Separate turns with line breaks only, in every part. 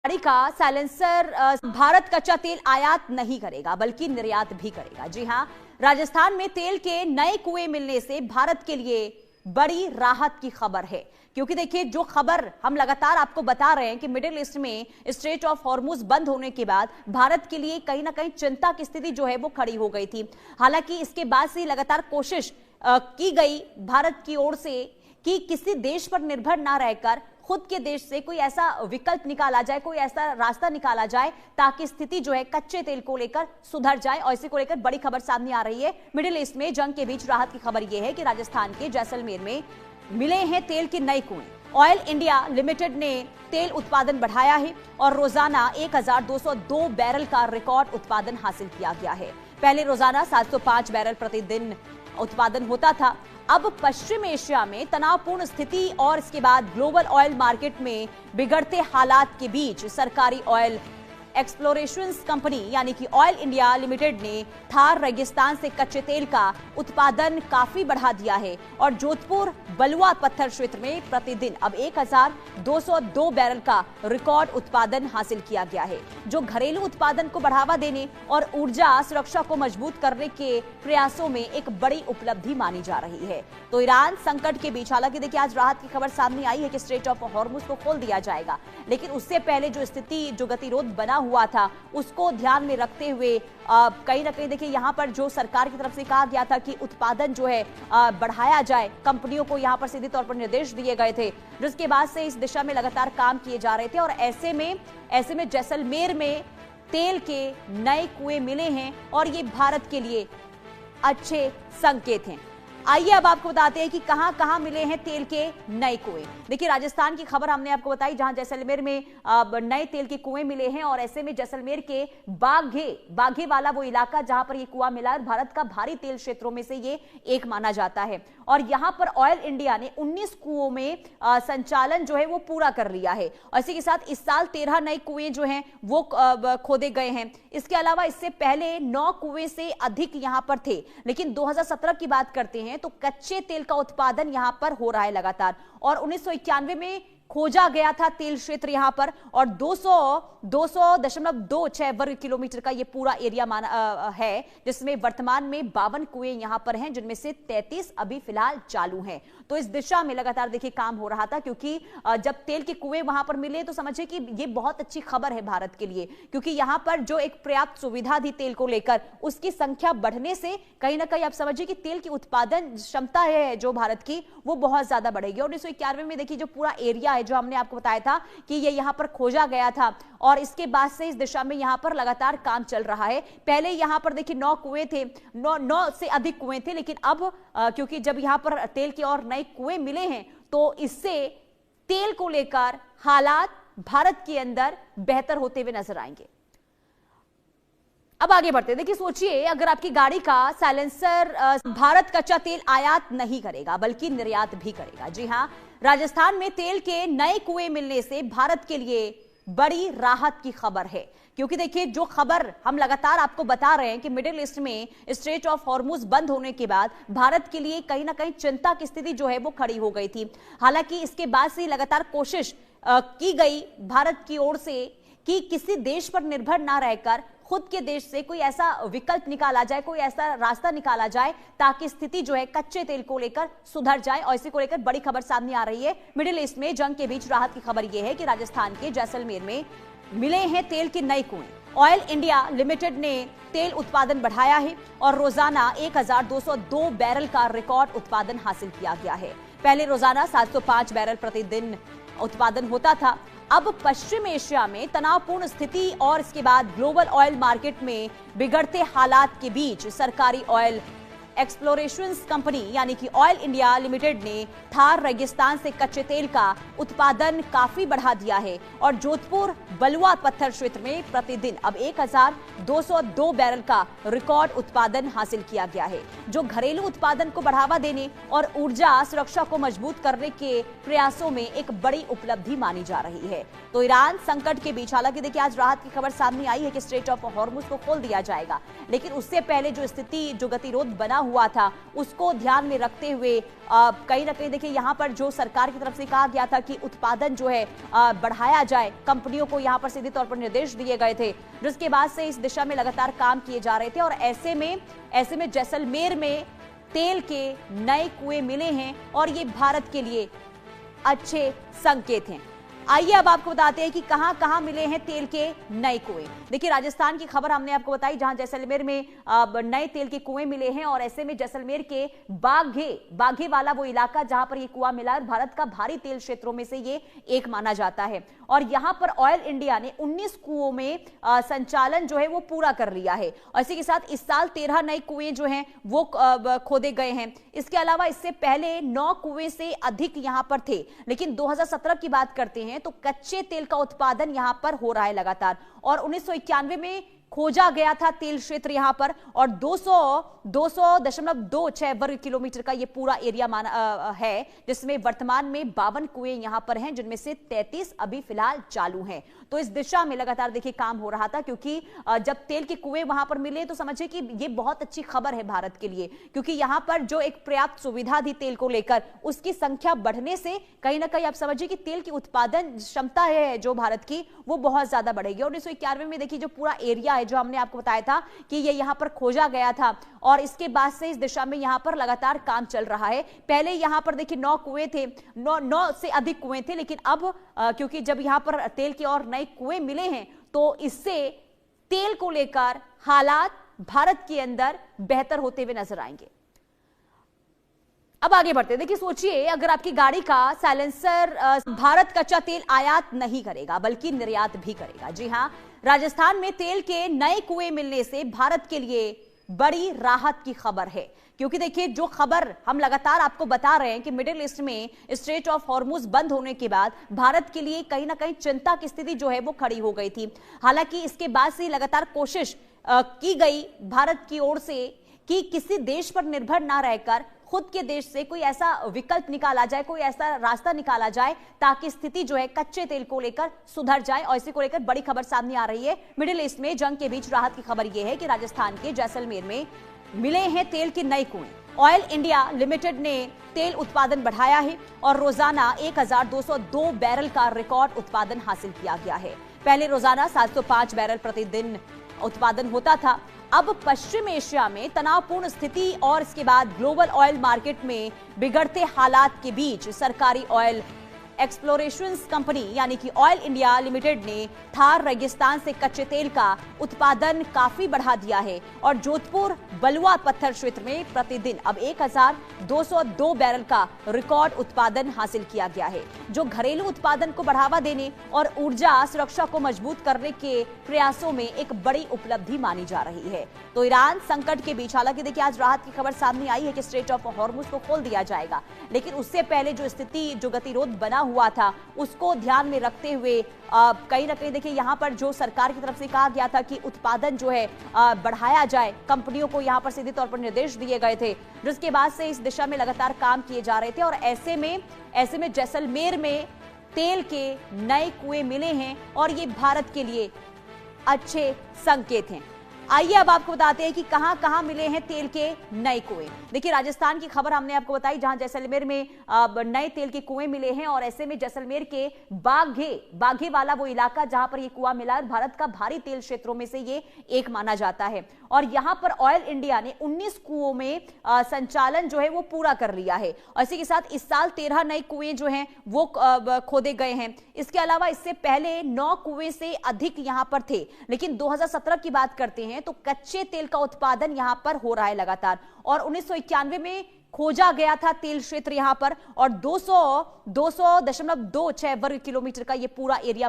गाड़ी का साइलेंसर भारत कच्चा तेल आयात नहीं करेगा बल्कि निर्यात भी करेगा। जी हां, राजस्थान में तेल के नए कुएं मिलने से भारत के लिए बड़ी राहत की खबर है। क्योंकि देखिए, जो खबर हम लगातार आपको बता रहे हैं कि मिडिल ईस्ट में स्ट्रेट ऑफ हॉर्मुज बंद होने के बाद भारत के लिए कहीं ना कहीं चिंता की स्थिति जो है वो खड़ी हो गई थी। हालांकि इसके बाद से लगातार कोशिश की गई भारत की ओर से कि किसी देश पर निर्भर ना रहकर खुद के देश से कोई ऐसा विकल्प निकाला जाए, कोई ऐसा रास्ता निकाला जाए ताकि स्थिति जो है कच्चे तेल को लेकर सुधर जाए। और इसी को लेकर बड़ी खबर सामने आ रही है। मिडिल ईस्ट में जंग के बीच राहत की खबर यह है कि राजस्थान के जैसलमेर में मिले हैं तेल के नए कुएं। ऑयल इंडिया लिमिटेड ने तेल उत्पादन बढ़ाया है और रोजाना 1202 बैरल का रिकॉर्ड उत्पादन हासिल किया गया है। पहले रोजाना 705 बैरल प्रतिदिन उत्पादन होता था। अब पश्चिम एशिया में तनावपूर्ण स्थिति और इसके बाद ग्लोबल ऑयल मार्केट में बिगड़ते हालात के बीच सरकारी ऑयल एक्सप्लोरेशंस कंपनी यानी कि ऑयल इंडिया लिमिटेड ने थार रेगिस्तान से कच्चे तेल का उत्पादन काफी बढ़ा दिया है और जोधपुर बलुआ पत्थर क्षेत्र में प्रतिदिन अब 1202 बैरल का रिकॉर्ड उत्पादन हासिल किया गया है, जो घरेलू उत्पादन को बढ़ावा देने और ऊर्जा सुरक्षा को मजबूत करने के प्रयासों में एक बड़ी उपलब्धि मानी जा रही है। तो ईरान संकट के बीच, हालांकि देखिए आज राहत की खबर सामने आई है कि स्ट्रेट ऑफ हॉर्मुज को खोल दिया जाएगा, लेकिन उससे पहले जो स्थिति, जो गतिरोध बना हुआ था उसको ध्यान में रखते हुए कहीं ना कहीं देखिए यहां पर जो सरकार की तरफ से कहा गया था कि उत्पादन जो है बढ़ाया जाए, कंपनियों को यहां पर सीधे तौर पर निर्देश दिए गए थे, जिसके बाद से इस दिशा में लगातार काम किए जा रहे थे। और ऐसे में जैसलमेर में तेल के नए कुएं मिले हैं और ये भारत के लिए अच्छे संकेत हैं। आइए अब आपको बताते हैं कि कहां मिले हैं तेल के नए कुएं। देखिए, राजस्थान की खबर हमने आपको बताई, जहां जैसलमेर में नए तेल के कुएं मिले हैं और ऐसे में जैसलमेर के बाघे वाला वो इलाका जहां पर ये कुआं मिला है, भारत का भारी तेल क्षेत्रों में से ये एक माना जाता है। और यहां पर ऑयल इंडिया ने 19 कुओं में संचालन जो है वो पूरा कर लिया है। और इसी के साथ इस साल 13 नए कुएं जो हैं वो खोदे गए हैं। इसके अलावा इससे पहले 9 कुएं से अधिक यहां पर थे, लेकिन 2017 की बात करते हैं तो कच्चे तेल का उत्पादन यहां पर हो रहा है लगातार। और 1991 में खोजा गया था तेल क्षेत्र यहां पर और 200.26 वर्ग किलोमीटर का ये पूरा एरिया है, जिसमें वर्तमान में 52 कुएं यहां पर हैं, जिनमें से 33 अभी फिलहाल चालू हैं। तो इस दिशा में लगातार देखिए काम हो रहा था, क्योंकि जब तेल के कुएं वहां पर मिले तो समझिए कि ये बहुत अच्छी खबर है भारत के लिए, क्योंकि यहां पर जो एक पर्याप्त सुविधा थी तेल को लेकर, उसकी संख्या बढ़ने से कहीं ना कहीं आप समझिए कि तेल की उत्पादन क्षमता है जो भारत की वो बहुत ज्यादा बढ़ेगी। और 1991 में देखिए जो पूरा एरिया जो हमने आपको बताया था कि ये यहां पर खोजा गया था और इसके बाद से इस दिशा में यहां पर लगातार काम चल रहा है। पहले यहां पर देखिए 9 कुएं थे, 9 से अधिक कुएं थे, लेकिन अब क्योंकि जब यहां पर तेल के और नए कुएं मिले हैं तो इससे तेल को लेकर हालात भारत के अंदर बेहतर होते हुए नजर आएंगे। अब आगे बढ़ते, देखिए सोचिए, अगर आपकी गाड़ी का साइलेंसर भारत कच्चा तेल आयात नहीं करेगा बल्कि निर्यात भी करेगा। जी हां, राजस्थान में तेल के नए कुएं मिलने से भारत के लिए बड़ी राहत की खबर है। क्योंकि देखिए, जो खबर हम लगातार आपको बता रहे हैं कि मिडिल ईस्ट में स्ट्रेट ऑफ हॉर्मुज बंद होने के बाद भारत के लिए कहीं ना कहीं चिंता की स्थिति जो है वो खड़ी हो गई थी। हालांकि इसके बाद से लगातार कोशिश की गई भारत की ओर से कि किसी देश पर निर्भर ना रहकर खुद के देश से कोई ऐसा विकल्प निकाला जाए, कोई ऐसा रास्ता निकाला जाए ताकि स्थिति जो है कच्चे तेल को लेकर सुधर जाए। और इसी को लेकर बड़ी खबर सामने आ रही है। मिडिल ईस्ट में जंग के बीच राहत की खबर यह है कि राजस्थान के जैसलमेर में मिले हैं तेल के नए कुएं। ऑयल इंडिया लिमिटेड ने तेल उत्पादन बढ़ाया है और रोजाना 1202 बैरल का रिकॉर्ड उत्पादन हासिल किया गया है। पहले रोजाना 705 बैरल प्रतिदिन उत्पादन होता था। अब पश्चिम एशिया में तनावपूर्ण स्थिति और इसके बाद ग्लोबल ऑयल मार्केट में बिगड़ते हालात के बीच सरकारी ऑयल एक्सप्लोरेशंस कंपनी यानी कि ऑयल इंडिया लिमिटेड ने थार रेगिस्तान से कच्चे तेल का उत्पादन काफी बढ़ा दिया है और जोधपुर बलुआ पत्थर क्षेत्र में प्रतिदिन अब 1202 बैरल का रिकॉर्ड उत्पादन हासिल किया गया है, जो घरेलू उत्पादन को बढ़ावा देने और ऊर्जा सुरक्षा को मजबूत करने के प्रयासों में एक बड़ी उपलब्धि मानी जा रही है। तो ईरान संकट के बीच, हालांकि देखिए आज राहत की खबर सामने आई है कि स्ट्रेट ऑफ हॉर्मुज को खोल दिया जाएगा, लेकिन उससे पहले जो स्थिति, जो गतिरोध बना हुआ था उसको ध्यान में रखते हुए कहीं ना कहीं देखिए यहाँ पर जो सरकार की तरफ से कहा गया था कि उत्पादन जो है बढ़ाया जाए, कंपनियों को यहाँ पर सीधे तौर पर निर्देश दिए गए थे, जिसके बाद से इस दिशा में लगातार काम किए जा रहे थे। और ऐसे में जैसलमेर में तेल के नए कुएं मिले हैं और ये भारत के लिए अच्छे संकेत हैं। आइए अब आपको बताते हैं कि कहां कहां मिले हैं तेल के नए कुएं। देखिए राजस्थान की खबर हमने आपको बताई, जहां जैसलमेर में नए तेल के कुएं मिले हैं और ऐसे में जैसलमेर के बाघे वाला वो इलाका जहां पर ये कुआं मिला है, भारत का भारी तेल क्षेत्रों में से ये एक माना जाता है। और यहां पर ऑयल इंडिया ने 19 कुओं में संचालन जो है वो पूरा कर लिया है। और इसी के साथ इस साल 13 नए कुएं जो हैं वो खोदे गए हैं। इसके अलावा इससे पहले 9 कुएं से अधिक यहां पर थे, लेकिन 2017 की बात करते हैं तो कच्चे तेल का उत्पादन यहां पर हो रहा है लगातार। और 1991 में खोजा गया था तेल क्षेत्र यहां पर, और 200.26 वर्ग किलोमीटर का ये पूरा एरिया है, जिसमें वर्तमान में 52 कुएं यहां पर हैं, जिनमें से 33 अभी फिलहाल चालू हैं। तो इस दिशा में लगातार देखिए काम हो रहा था, क्योंकि जब तेल के कुएं वहां पर मिले तो समझिए कि ये बहुत अच्छी खबर है भारत के लिए, क्योंकि यहां पर जो एक पर्याप्त सुविधा थी तेल को लेकर, उसकी संख्या बढ़ने से कहीं ना कहीं आप समझिए कि तेल की उत्पादन क्षमता है जो भारत की वो बहुत ज्यादा बढ़ेगी। 1991 में देखिए जो पूरा एरिया जो हमने आपको बताया था कि ये यहां पर खोजा गया था, और इसके बाद से इस दिशा में यहां पर लगातार काम चल रहा है। पहले यहां पर देखिए 9 कुएं थे, 9 से अधिक कुएं थे, लेकिन अब क्योंकि जब यहां पर तेल के और नए कुएं मिले हैं तो इससे तेल को लेकर हालात भारत के अंदर बेहतर होते हुए नजर आएंगे। अब आगे बढ़ते, देखिए सोचिए अगर आपकी गाड़ी का साइलेंसर, भारत कच्चा तेल आयात नहीं करेगा बल्कि निर्यात भी करेगा। जी हां, राजस्थान में तेल के नए कुएं मिलने से भारत के लिए बड़ी राहत की खबर है, क्योंकि देखिए जो खबर हम लगातार आपको बता रहे हैं कि मिडिल ईस्ट में स्ट्रेट ऑफ हॉर्मुज बंद होने के बाद भारत के लिए कहीं ना कहीं चिंता की स्थिति जो है वो खड़ी हो गई थी। हालांकि इसके बाद से लगातार कोशिश की गई भारत की ओर से कि किसी देश पर निर्भर ना रहकर खुद के देश से कोई ऐसा विकल्प निकाला जाए, कोई ऐसा रास्ता निकाला जाए ताकि स्थिति जो है कच्चे तेल को लेकर सुधर जाए। और इसी को लेकर बड़ी खबर सामने आ रही है। मिडिल ईस्ट में जंग के बीच राहत की खबर यह है कि राजस्थान के जैसलमेर में मिले हैं तेल के नए कुएं। ऑयल इंडिया लिमिटेड ने तेल उत्पादन बढ़ाया है और रोजाना 1202 बैरल का रिकॉर्ड उत्पादन हासिल किया गया है। पहले रोजाना 705 बैरल प्रतिदिन उत्पादन होता था। अब पश्चिम एशिया में तनावपूर्ण स्थिति और इसके बाद ग्लोबल ऑयल मार्केट में बिगड़ते हालात के बीच सरकारी ऑयल एक्सप्लोरेशंस कंपनी यानी कि ऑयल इंडिया लिमिटेड ने थार रेगिस्तान से कच्चे तेल का उत्पादन काफी बढ़ा दिया है और जोधपुर बलुआ पत्थर क्षेत्र में प्रतिदिन अब 1202 बैरल का रिकॉर्ड उत्पादन हासिल किया गया है, जो घरेलू उत्पादन को बढ़ावा देने और ऊर्जा सुरक्षा को मजबूत करने के प्रयासों में एक बड़ी उपलब्धि मानी जा रही है। तो ईरान संकट के बीच, हालांकि देखिए आज राहत की खबर सामने आई है कि स्ट्रेट ऑफ हॉर्मुज को खोल दिया जाएगा, लेकिन उससे पहले जो स्थिति, जो गतिरोध बना हुआ था उसको ध्यान में रखते हुए कहीं ना कहीं देखिए यहां पर जो सरकार की तरफ से कहा गया था कि उत्पादन जो है बढ़ाया जाए, कंपनियों को यहां पर सीधे तौर पर निर्देश दिए गए थे, जिसके बाद से इस दिशा में लगातार काम किए जा रहे थे। और ऐसे में जैसलमेर में तेल के नए कुएं मिले हैं और ये भारत के लिए अच्छे संकेत हैं। आइए अब आपको बताते हैं कि कहां कहां मिले हैं तेल के नए कुएं। देखिए राजस्थान की खबर हमने आपको बताई, जहां जैसलमेर में नए तेल के कुएं मिले हैं और ऐसे में जैसलमेर के बाघे वाला वो इलाका जहां पर ये कुआं मिला है, भारत का भारी तेल क्षेत्रों में से ये एक माना जाता है। और यहां पर ऑयल इंडिया ने 19 कुओं में संचालन जो है वो पूरा कर लिया है। और इसी के साथ इस साल 13 नए कुएं जो हैं वो खोदे गए हैं। इसके अलावा इससे पहले 9 कुएं से अधिक यहां पर थे, लेकिन 2017 की बात करते हैं तो कच्चे तेल का उत्पादन यहां पर हो रहा है लगातार। और 1991 में खोजा गया था तेल क्षेत्र यहां पर, और 200.26 वर्ग किलोमीटर का ये पूरा एरिया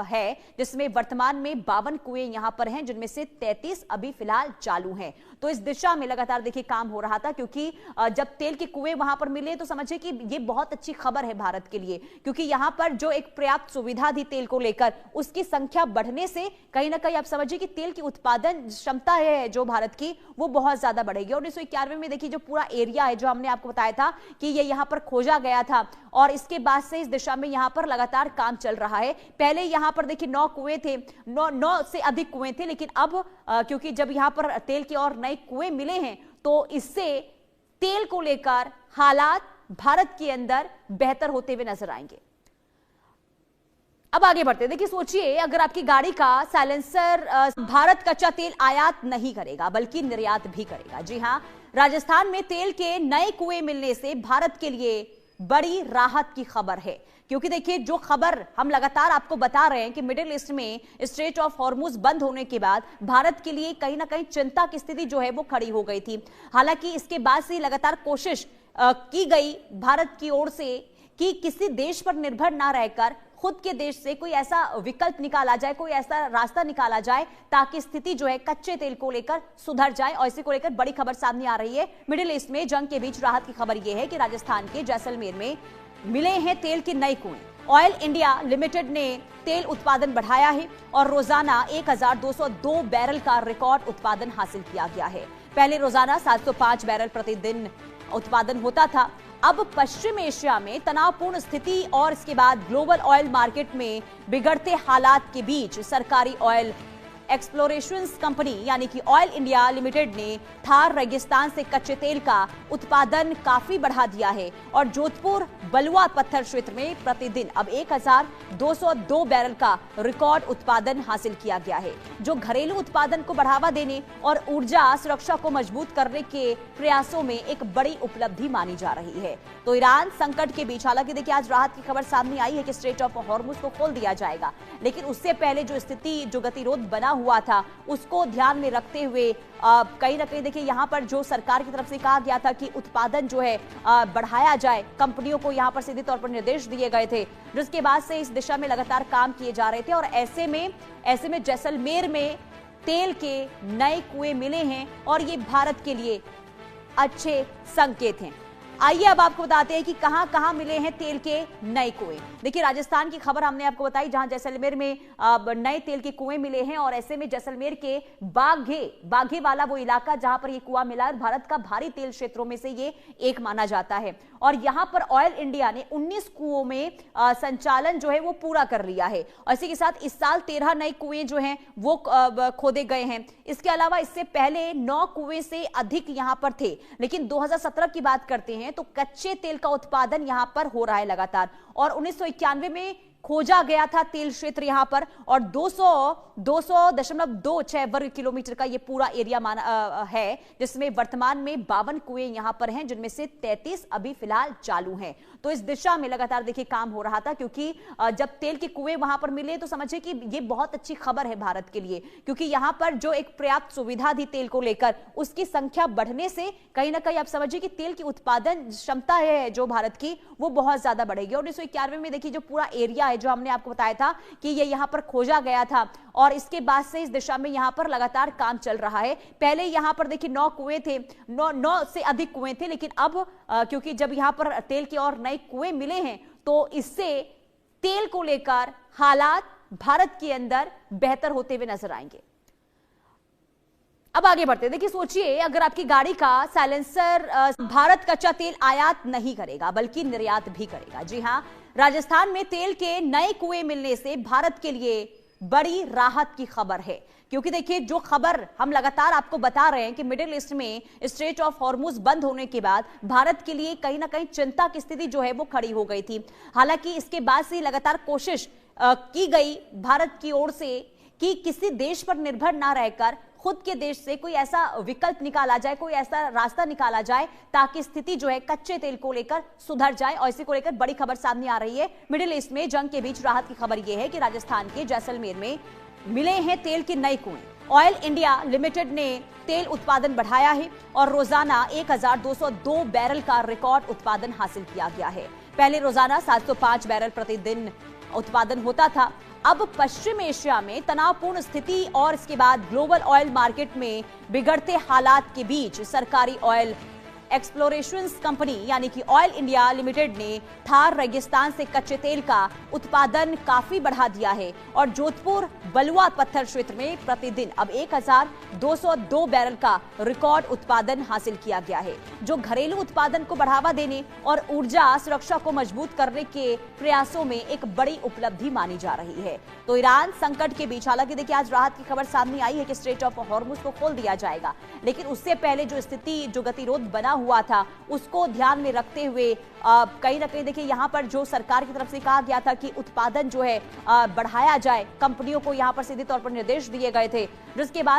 है, जिसमें वर्तमान में 52 कुएं यहां पर हैं, जिनमें से 33 अभी फिलहाल चालू हैं। तो इस दिशा में लगातार देखिए काम हो रहा था, क्योंकि जब तेल के कुएं वहां पर मिले तो समझिए कि ये बहुत अच्छी खबर है भारत के लिए, क्योंकि यहां पर जो एक पर्याप्त सुविधा थी तेल को लेकर, उसकी संख्या बढ़ने से कहीं ना कहीं आप समझिए कि तेल की उत्पादन क्षमता है जो भारत की वो बहुत ज्यादा बढ़ेगी। और 1991 में देखिए जो पूरा एरिया है जो हमने आपको बताया था कि ये यहाँ पर खोजा गया था और इसके बाद से इस दिशा में यहाँ पर लगातार काम चल रहा है। पहले यहाँ पर देखिए 9 कुएं थे, 9 से अधिक कुएं थे, लेकिन अब क्योंकि जब यहाँ पर तेल के और नए कुएं मिले हैं तो इससे तेल को लेकर हालात भारत के अंदर बेहतर होते हुए नजर आएंगे। अब आगे बढ़ते हैं। देखिए सोचिए, अगर आपकी गाड़ी का साइलेंसर भारत कच्चा तेल आयात नहीं करेगा बल्कि निर्यात भी करेगा। जी हां, राजस्थान में तेल के नए कुएं मिलने से भारत के लिए बड़ी राहत की खबर है, क्योंकि देखिए जो खबर हम लगातार आपको बता रहे हैं कि मिडिल ईस्ट में स्ट्रेट ऑफ हॉर्मुज बंद होने के बाद भारत के लिए कहीं ना कहीं चिंता की स्थिति जो है वो खड़ी हो गई थी। हालांकि इसके बाद से लगातार कोशिश की गई भारत की ओर से कि किसी देश पर निर्भर ना रहकर खुद के देश से कोई ऐसा विकल्प निकाला जाए, कोई ऐसा रास्ता निकाला जाए ताकि स्थिति जो है कच्चे तेल को लेकर सुधर जाए। और इसी को लेकर बड़ी खबर सामने आ रही है। मिडिल ईस्ट में जंग के बीच राहत की खबर यह है कि राजस्थान के जैसलमेर में मिले हैं तेल के नए कुएं। ऑयल इंडिया लिमिटेड ने तेल उत्पादन बढ़ाया है और रोजाना 1202 बैरल का रिकॉर्ड उत्पादन हासिल किया गया है। पहले रोजाना 705 बैरल प्रतिदिन उत्पादन होता था। अब पश्चिम एशिया में तनावपूर्ण स्थिति और इसके बाद ग्लोबल ऑयल मार्केट में बिगड़ते हालात के बीच सरकारी ऑयल एक्सप्लोरेशंस कंपनी यानी कि ऑयल इंडिया लिमिटेड ने थार रेगिस्तान से कच्चे तेल का उत्पादन काफी बढ़ा दिया है और जोधपुर बलुआ पत्थर क्षेत्र में प्रतिदिन अब 1202 बैरल का रिकॉर्ड उत्पादन हासिल किया गया है, जो घरेलू उत्पादन को बढ़ावा देने और ऊर्जा सुरक्षा को मजबूत करने के प्रयासों में एक बड़ी उपलब्धि मानी जा रही है। तो ईरान संकट के बीच, हालांकि देखिए आज राहत की खबर सामने आई है कि स्ट्रेट ऑफ हॉर्मुज को खोल दिया जाएगा, लेकिन उससे पहले जो स्थिति, जो गतिरोध बना हुआ था उसको ध्यान में रखते हुए कहीं ना कहीं देखिए यहाँ पर जो सरकार की तरफ से कहा गया था कि उत्पादन जो है बढ़ाया जाए, कंपनियों को यहाँ पर सीधे तौर पर निर्देश दिए गए थे, जिसके बाद से इस दिशा में लगातार काम किए जा रहे थे। और ऐसे में जैसलमेर में तेल के नए कुएं मिले हैं और ये भारत के लिए अच्छे संकेत हैं। आइए अब आपको बताते हैं कि कहां कहां मिले हैं तेल के नए कुएं। देखिए राजस्थान की खबर हमने आपको बताई, जहां जैसलमेर में नए तेल के कुएं मिले हैं और ऐसे में जैसलमेर के बाघे वाला वो इलाका जहां पर ये कुआं मिला है, भारत का भारी तेल क्षेत्रों में से ये एक माना जाता है। और यहां पर ऑयल इंडिया ने 19 कुओं में संचालन जो है वो पूरा कर लिया है। और इसी के साथ इस साल 13 नए कुएं जो हैं वो खोदे गए हैं। इसके अलावा इससे पहले 9 कुएं से अधिक यहां पर थे, लेकिन 2017 की बात करते हैं तो कच्चे तेल का उत्पादन यहां पर हो रहा है लगातार। और 1991 में खोजा गया था तेल क्षेत्र यहां पर और 200.26 वर्ग किलोमीटर का ये पूरा एरिया है, जिसमें वर्तमान में 52 कुएं यहां पर हैं, जिनमें से 33 अभी फिलहाल चालू हैं। तो इस दिशा में लगातार देखिए काम हो रहा था, क्योंकि जब तेल के कुएं वहां पर मिले तो समझिए कि ये बहुत अच्छी खबर है भारत के लिए, क्योंकि यहां पर जो एक पर्याप्त सुविधा थी तेल को लेकर, उसकी संख्या बढ़ने से कहीं ना कहीं आप समझिए कि तेल की उत्पादन क्षमता है जो भारत की वो बहुत ज्यादा बढ़ेगी। और 1991 में देखिए जो पूरा एरिया है जो हमने आपको बताया था कि ये यहाँ पर खोजा गया था और इसके बाद से इस दिशा में यहाँ पर लगातार काम चल रहा है। पहले यहाँ पर देखिए 9 कुएं थे, 9 से अधिक कुएं थे, लेकिन अब क्योंकि जब यहाँ पर तेल के और नए कुएं मिले हैं तो इससे तेल को लेकर हालात भारत के अंदर बेहतर होते हुए नजर आएंगे। अब आगे बढ़ते हैं। देखिए सोचिए, अगर आपकी गाड़ी का साइलेंसर भारत कच्चा तेल आयात नहीं करेगा बल्कि निर्यात भी करेगा। जी हां, राजस्थान में तेल के नए कुएं मिलने से भारत के लिए बड़ी राहत की खबर है, क्योंकि देखिए जो खबर हम लगातार आपको बता रहे हैं कि मिडिल ईस्ट में स्ट्रेट ऑफ हॉर्मुज बंद होने के बाद भारत के लिए कहीं ना कहीं चिंता की स्थिति जो है वो खड़ी हो गई थी। हालांकि इसके बाद से लगातार कोशिश की गई भारत की ओर से कि किसी देश पर निर्भर ना रहकर खुद के देश से कोई ऐसा विकल्प निकाला जाए, कोई ऐसा रास्ता निकाला जाए ताकि स्थिति जो है कच्चे तेल को लेकर सुधर जाए। और इसी को लेकर बड़ी खबर सामने आ रही है। मिडिल ईस्ट में जंग के बीच राहत की खबर यह है कि राजस्थान के जैसलमेर में मिले हैं तेल के नए कुएं। ऑयल इंडिया लिमिटेड ने तेल उत्पादन बढ़ाया है और रोजाना 1202 बैरल का रिकॉर्ड उत्पादन हासिल किया गया है। पहले रोजाना 705 बैरल प्रतिदिन उत्पादन होता था। अब पश्चिम एशिया में तनावपूर्ण स्थिति और इसके बाद ग्लोबल ऑयल मार्केट में बिगड़ते हालात के बीच सरकारी ऑयल एक्सप्लोरेशन कंपनी यानी कि ऑयल इंडिया लिमिटेड ने थार रेगिस्तान से कच्चे तेल का उत्पादन काफी बढ़ा दिया है और जोधपुर बलुआ पत्थर क्षेत्र में प्रतिदिन अब 1202 बैरल का रिकॉर्ड उत्पादन हासिल किया गया है, जो घरेलू उत्पादन को बढ़ावा देने और ऊर्जा सुरक्षा को मजबूत करने के प्रयासों में एक बड़ी उपलब्धि मानी जा रही है। तो ईरान संकट के बीच, हालांकि देखिए आज राहत की खबर सामने आई है कि स्ट्रेट ऑफ हॉर्मुज को खोल दिया जाएगा, लेकिन उससे पहले जो स्थिति, जो गतिरोध बना हुआ था, उसको ध्यान में रखते हुए कहीं ना कहीं देखिए यहां पर जो सरकार की तरफ से कहा गया था कि उत्पादन जो है बढ़ाया जाए, कंपनियों को यहां पर सीधे तौर पर निर्देश दिए गए थे, जिसके बाद